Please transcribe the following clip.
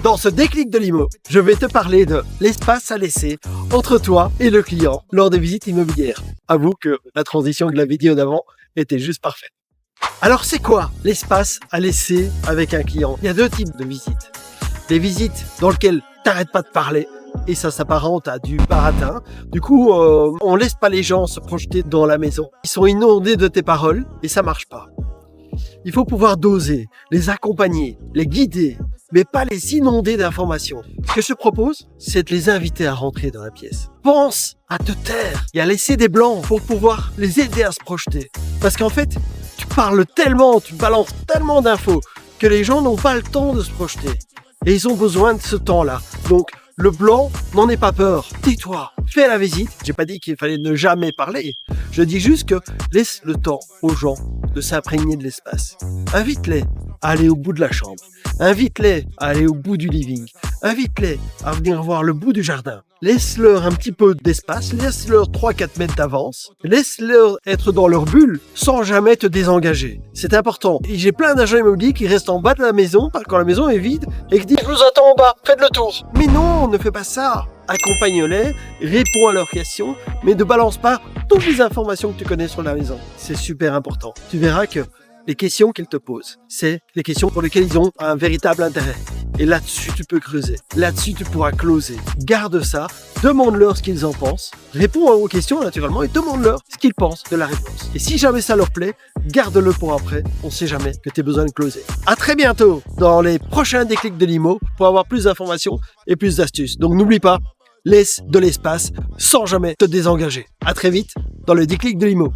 Dans ce déclic de l'IMO, je vais te parler de l'espace à laisser entre toi et le client lors des visites immobilières. Avoue que la transition de la vidéo d'avant était juste parfaite. Alors c'est quoi l'espace à laisser avec un client? Il y a deux types de visites. Des visites dans lesquelles t'arrêtes pas de parler et ça s'apparente à du baratin. Du coup, on laisse pas les gens se projeter dans la maison. Ils sont inondés de tes paroles et ça marche pas. Il faut pouvoir doser, les accompagner, les guider, mais pas les inonder d'informations. Ce que je te propose, c'est de les inviter à rentrer dans la pièce. Pense à te taire et à laisser des blancs pour pouvoir les aider à se projeter. Parce qu'en fait, tu parles tellement, tu balances tellement d'infos que les gens n'ont pas le temps de se projeter. Et ils ont besoin de ce temps-là. Donc, le blanc, n'en aie pas peur. Tais-toi, fais la visite. J'ai pas dit qu'il fallait ne jamais parler. Je dis juste que laisse le temps aux gens de s'imprégner de l'espace. Invite-les à aller au bout de la chambre. Invite-les à aller au bout du living. Invite-les à venir voir le bout du jardin. Laisse-leur un petit peu d'espace. Laisse-leur 3-4 mètres d'avance. Laisse-leur être dans leur bulle sans jamais te désengager. C'est important. Et j'ai plein d'agents immobiliers qui restent en bas de la maison quand la maison est vide et qui disent « Je vous attends en bas, faites le tour ». Mais non, ne fais pas ça. Accompagne-les, réponds à leurs questions, mais ne balance pas toutes les informations que tu connais sur la maison. C'est super important. Tu verras que les questions qu'ils te posent, c'est les questions pour lesquelles ils ont un véritable intérêt. Et là-dessus, tu peux creuser. Là-dessus, tu pourras closer. Garde ça, demande-leur ce qu'ils en pensent, réponds aux questions naturellement et demande-leur ce qu'ils pensent de la réponse. Et si jamais ça leur plaît, garde-le pour après. On ne sait jamais que tu aies besoin de closer. À très bientôt dans les prochains déclics de l'IMO pour avoir plus d'informations et plus d'astuces. Donc n'oublie pas, laisse de l'espace sans jamais te désengager. À très vite dans le déclic de l'IMO.